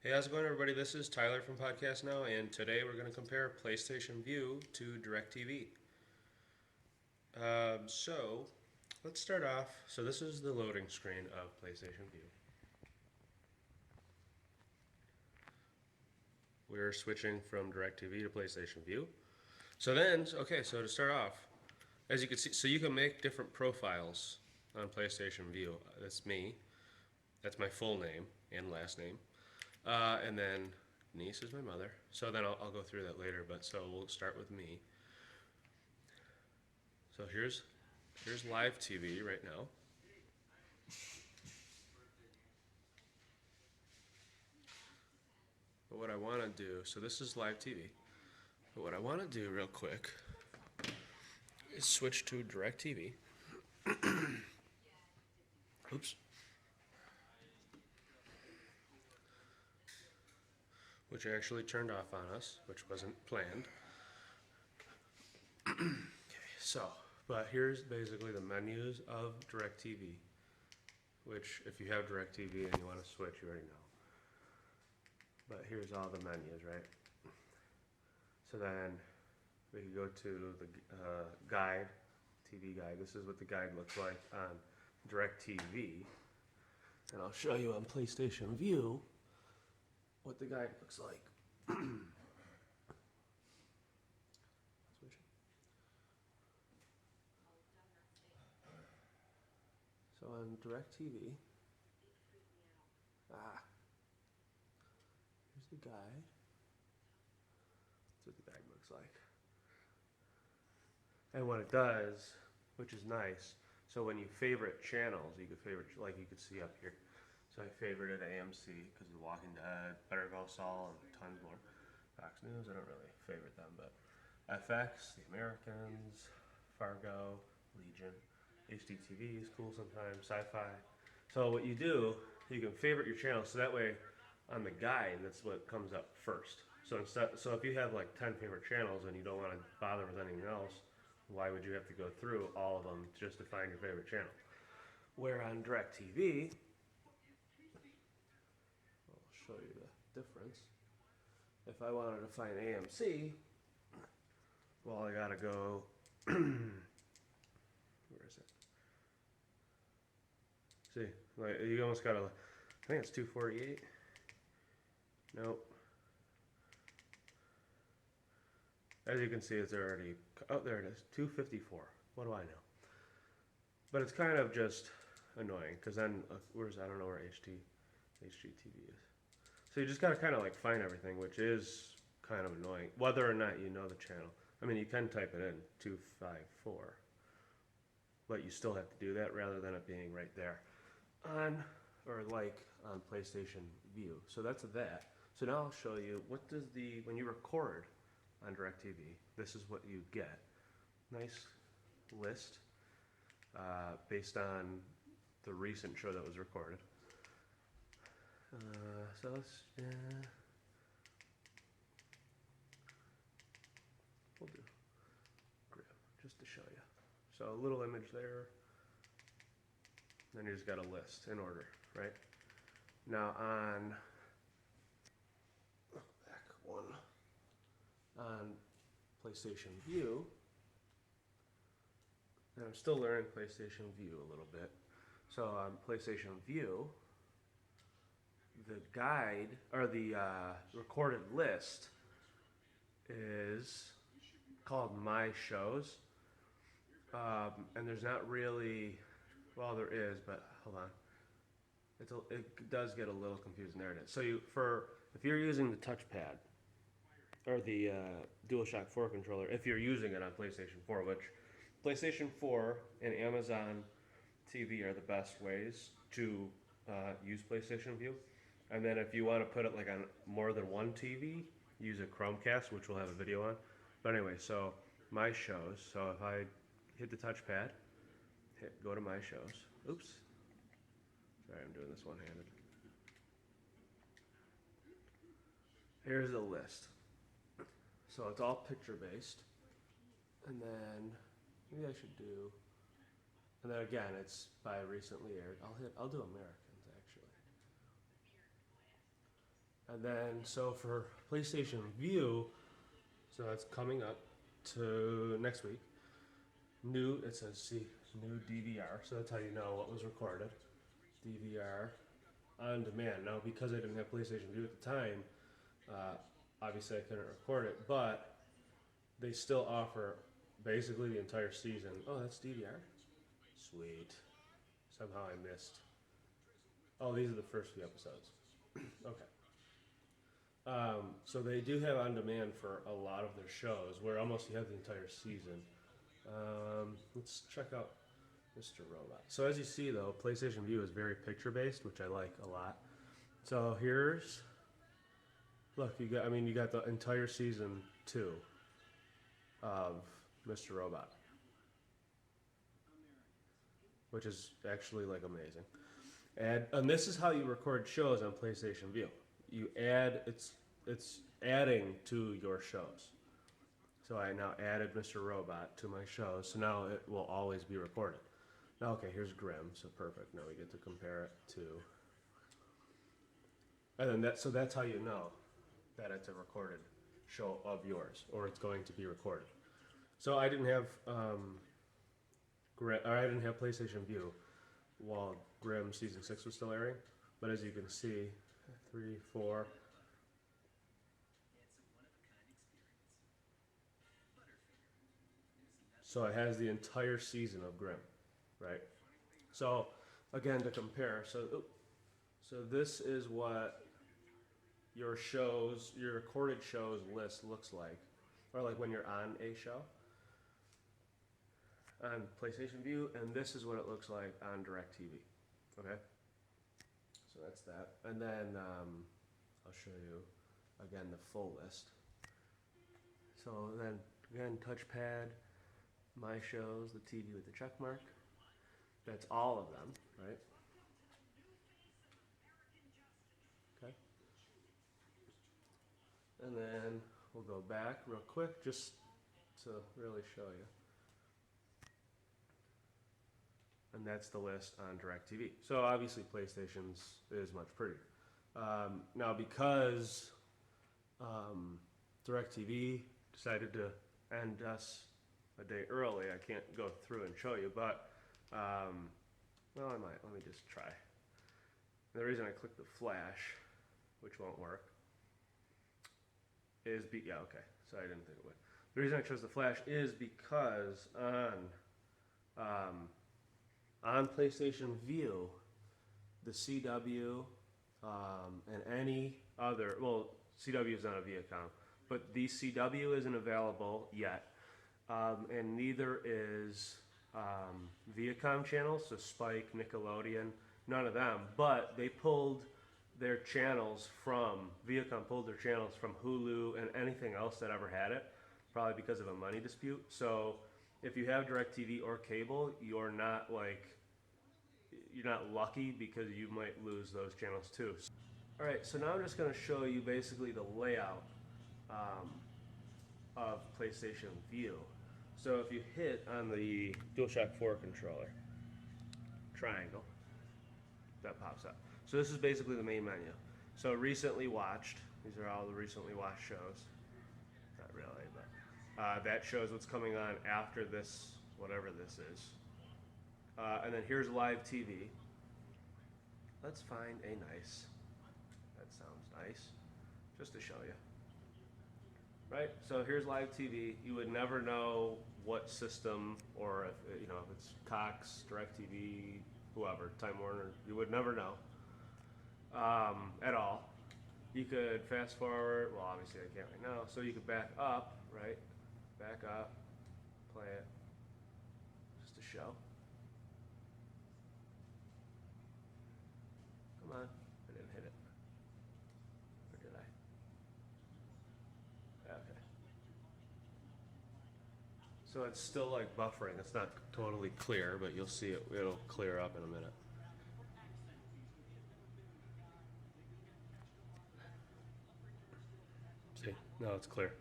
Hey, how's it going, everybody? This is Tyler from Podcast Now, and today we're going to compare PlayStation Vue to DirecTV. So, let's start off. So, this is the loading screen of PlayStation Vue. We're switching from DirecTV to PlayStation Vue. So so to start off, as you can see, so you can make different profiles on PlayStation Vue. That's me. That's my full name and last name. And then niece is my mother. So then I'll go through that later, but so we'll start with me. So here's live TV right now. But what I want to do, so this is live TV. But what I want to do real quick is switch to DirecTV. Oops. Which I actually turned off on us, which wasn't planned. So, but here's basically the menus of DirecTV, which if you have DirecTV and you want to switch, you already know. But here's all the menus, right? So then we can go to the guide, TV guide. This is what the guide looks like on DirecTV. And I'll show you on PlayStation Vue what the guide looks like. So on DirecTV, here's the guide. That's what the guide looks like. And what it does, which is nice, so when you favorite channels, you could favorite, like you could see up here. So I favorited AMC because of The Walking Dead, Better Call Saul, and tons more. Fox News, I don't really favorite them, but FX, The Americans, Fargo, Legion, HDTV is cool sometimes, Sci-Fi. So what you do, you can favorite your channel, so that way on the guide, that's what comes up first. So if you have like 10 favorite channels and you don't want to bother with anything else, why would you have to go through all of them just to find your favorite channel? Where on DirecTV, I'll show you the difference. If I wanted to find AMC, well, I gotta go. Where is it? See, like you almost gotta. I think it's 248. Nope. As you can see, it's already. Oh, there it is. 254. What do I know? But it's kind of just annoying because then where's I don't know where HGTV is. So you just gotta kind of like find everything, which is kind of annoying, whether or not you know the channel. I mean, you can type it in 254, but you still have to do that rather than it being right there on or like on PlayStation Vue. So that's that. So now I'll show you what does when you record on DirecTV, this is what you get. Nice list based on the recent show that was recorded. So let's, we'll do grab just to show you. So a little image there. Then you just got a list in order, right? Now on back one on PlayStation Vue, and I'm still learning PlayStation Vue a little bit. So on PlayStation Vue, the guide or the recorded list is called My Shows, and there's not really, well, there is, but hold on, it does get a little confusing. There it is. So if you're using the touchpad or the DualShock 4 controller, if you're using it on PlayStation 4, which PlayStation 4 and Amazon TV are the best ways to use PlayStation Vue. And then if you want to put it like on more than one TV, use a Chromecast, which we'll have a video on. But anyway, so My Shows. So if I hit the touchpad, go to My Shows. Oops. Sorry, I'm doing this one-handed. Here's the list. So it's all picture-based. And then maybe I should do, and then again, it's by recently aired. I'll do Americans actually. And then, so for PlayStation Vue, so that's coming up to next week. It says, see, new DVR. So that's how you know what was recorded. DVR on demand. Now, because I didn't have PlayStation Vue at the time, obviously I couldn't record it, but they still offer basically the entire season. Oh, that's DVR? Sweet. Somehow I missed. Oh, these are the first few episodes. Okay. So they do have on demand for a lot of their shows, where almost you have the entire season. Let's check out Mr. Robot. So as you see, though, PlayStation Vue is very picture-based, which I like a lot. So here's, look, you got the entire season 2 of Mr. Robot, which is actually like amazing. And this is how you record shows on PlayStation Vue. You add, it's adding to your shows. So I now added Mr. Robot to my shows, so now it will always be recorded. Now, okay, here's Grimm, so perfect. Now we get to compare it to, and then so that's how you know that it's a recorded show of yours, or it's going to be recorded. So I didn't have I didn't have PlayStation Vue while Grimm season 6 was still airing, but as you can see, 3, 4. So it has the entire season of Grimm, right? So again, to compare, so this is what your shows, your recorded shows list looks like, or like when you're on a show on PlayStation Vue, and this is what it looks like on DirecTV. Okay, so that's that, and then I'll show you again the full list. So then again, touchpad, my shows, the TV with the check mark. That's all of them, right? Okay. And then we'll go back real quick just to really show you. And that's the list on DirecTV. So obviously PlayStation's is much prettier. Now because DirecTV decided to end us a day early, I can't go through and show you, but well, I might. Let me just try. The reason I clicked the flash, which won't work, is yeah, okay. So I didn't think it would. The reason I chose the flash is because on PlayStation Vue, the CW and any other, well, CW is not a Viacom, but the CW isn't available yet. And neither is Viacom channels, so Spike, Nickelodeon, none of them. But they pulled their channels from, Viacom pulled their channels from Hulu and anything else that ever had it, probably because of a money dispute. So if you have DirecTV or cable, you're not lucky, because you might lose those channels too. All right, so now I'm just going to show you basically the layout of PlayStation Vue. So if you hit on the DualShock 4 controller, triangle, that pops up. So this is basically the main menu. So recently watched, these are all the recently watched shows. Not really, but that shows what's coming on after this, whatever this is. And then here's live TV. Let's find a nice, that sounds nice, just to show you. Right, so here's live TV. You would never know what system, or if it's Cox, DirecTV, whoever, Time Warner. You would never know at all. You could fast forward. Well, obviously I can't right now. So you could back up, right? Back up, play it, just to show. Come on, I didn't hit it. Or did I? Okay. So it's still like buffering. It's not totally clear, but you'll see it. It'll clear up in a minute. See, now it's clear.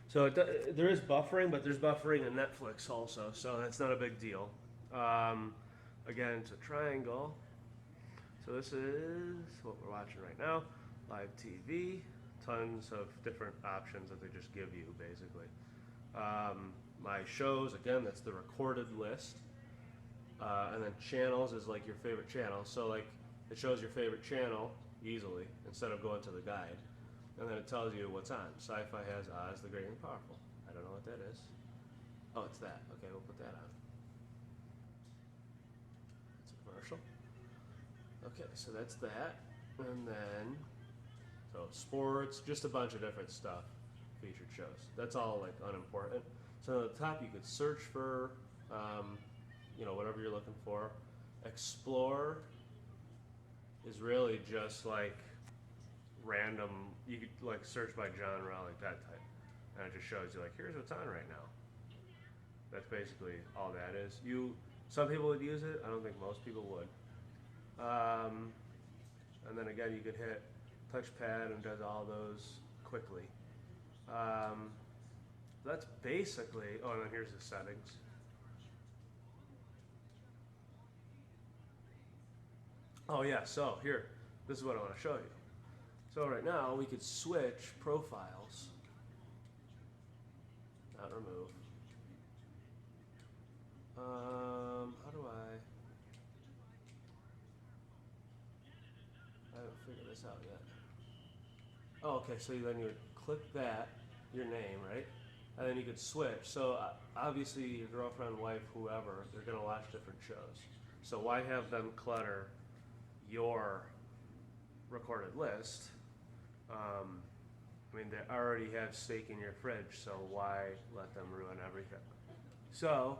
So there is buffering, but there's buffering in Netflix also, so that's not a big deal. Again, it's a triangle. So this is what we're watching right now. live TV, tons of different options that they just give you basically. My shows, again, that's the recorded list. And then channels is like your favorite channel. So like it shows your favorite channel easily instead of going to the guide. And then it tells you what's on. Sci-Fi has Oz the Great and Powerful. I don't know what that is. Oh, it's that. Okay, we'll put that on. It's a commercial. Okay, so that's that. And then, so sports, just a bunch of different stuff, featured shows. That's all like unimportant. So at the top you could search for, whatever you're looking for. Explore is really just like random, you could like search by genre, like that type. And it just shows you like, here's what's on right now. That's basically all that is. Some people would use it, I don't think most people would. And then again, you could hit touchpad and does all those quickly. That's basically, and then here's the settings. Oh yeah, so here, this is what I want to show you. So right now, we could switch profiles, not remove. How do I haven't figured this out yet. Oh, okay, so then you would click that, your name, right? And then you could switch. So obviously your girlfriend, wife, whoever, they're gonna watch different shows. So why have them clutter your recorded list? I mean, they already have steak in your fridge, so why let them ruin everything? So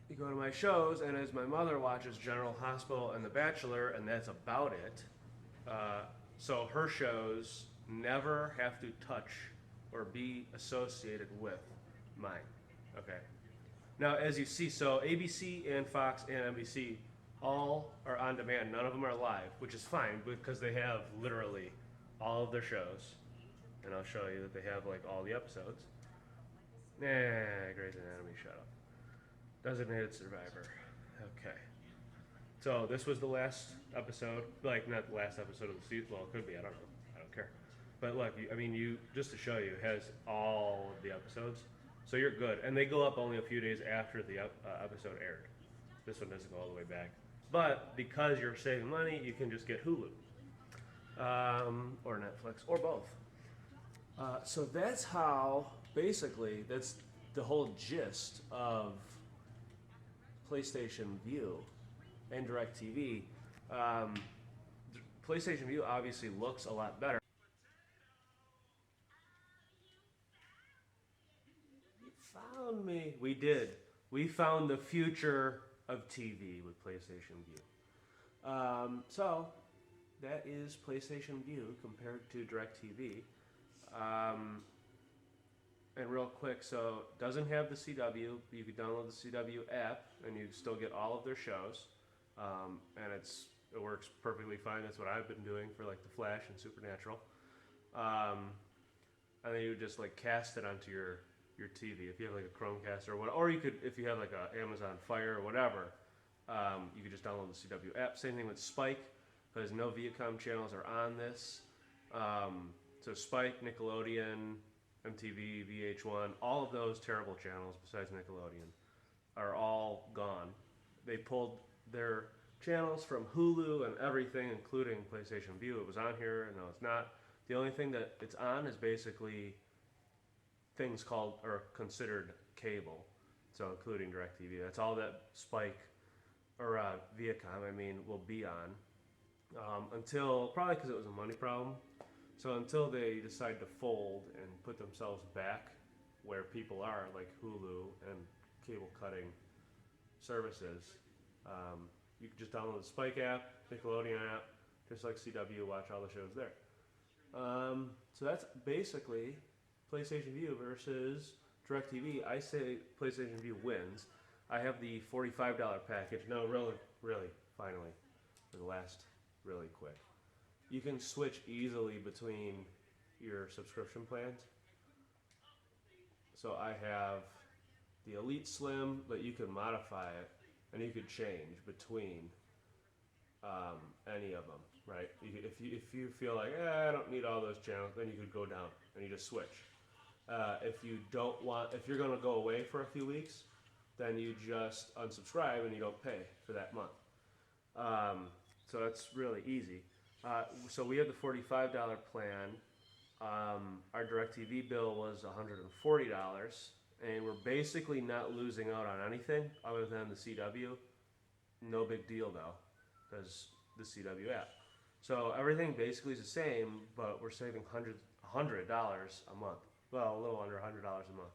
you go to my shows, and as my mother watches General Hospital and The Bachelor, and that's about it. So her shows never have to touch or be associated with mine. Okay. Now, as you see, so ABC and Fox and NBC all are on demand. None of them are live, which is fine because they have literally all of their shows. And I'll show you that they have like all the episodes. Grey's Anatomy, shut up. Designated Survivor. Okay. So this was the last episode, like not the last episode of the season. Well, it could be. I don't know. I don't care. But look, just to show you, it has all of the episodes, so you're good. And they go up only a few days after the episode aired. This one doesn't go all the way back. But because you're saving money, you can just get Hulu, or Netflix, or both. So that's how, basically, that's the whole gist of PlayStation Vue and DirecTV. PlayStation Vue obviously looks a lot better. You found me. We did. We found the future of TV with PlayStation Vue. So that is PlayStation Vue compared to DirecTV. And real quick, so it doesn't have the CW. You could download the CW app, and you still get all of their shows. And it works perfectly fine. That's what I've been doing for like The Flash and Supernatural. And then you would just like cast it onto your TV if you have like a Chromecast or what, or you could, if you have like a Amazon Fire or whatever, you could just download the CW app. Same thing with Spike, because no Viacom channels are on this. So Spike, Nickelodeon, MTV, VH1, all of those terrible channels besides Nickelodeon are all gone. They pulled their channels from Hulu and everything, including PlayStation Vue. It was on here, and no, it's not. The only thing that it's on is basically things called or considered cable, so including DirecTV. That's all that Spike or Viacom, will be on until, probably because it was a money problem. So until they decide to fold and put themselves back where people are, like Hulu and cable cutting services, you can just download the Spike app, Nickelodeon app, just like CW, watch all the shows there. So that's basically PlayStation Vue versus DirecTV. I say PlayStation Vue wins. I have the $45 package. No, really, finally, for the last really quick. You can switch easily between your subscription plans. So I have the Elite Slim, but you can modify it, and you could change between any of them, right? If you feel like I don't need all those channels, then you could go down and you just switch. If you don't want, if you're going to go away for a few weeks, then you just unsubscribe and you don't pay for that month. So that's really easy. So we have the $45 plan. Our DirecTV bill was $140, and we're basically not losing out on anything other than the CW. No big deal though, because the CW app. So everything basically is the same, but we're saving $100 a month. Well, a little under $100 a month.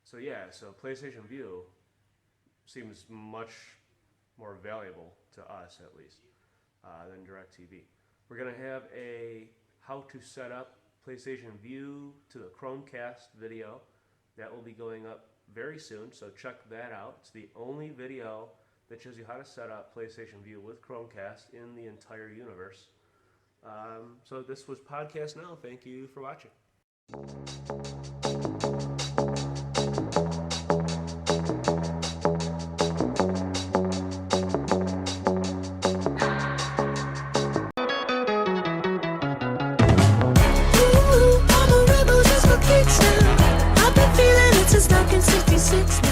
So yeah, so PlayStation Vue seems much more valuable to us, at least, than DirecTV. We're going to have a how to set up PlayStation Vue to the Chromecast video that will be going up very soon, so check that out. It's the only video that shows you how to set up PlayStation Vue with Chromecast in the entire universe. So this was Podcast Now. Thank you for watching. I've been feeling it since 1966.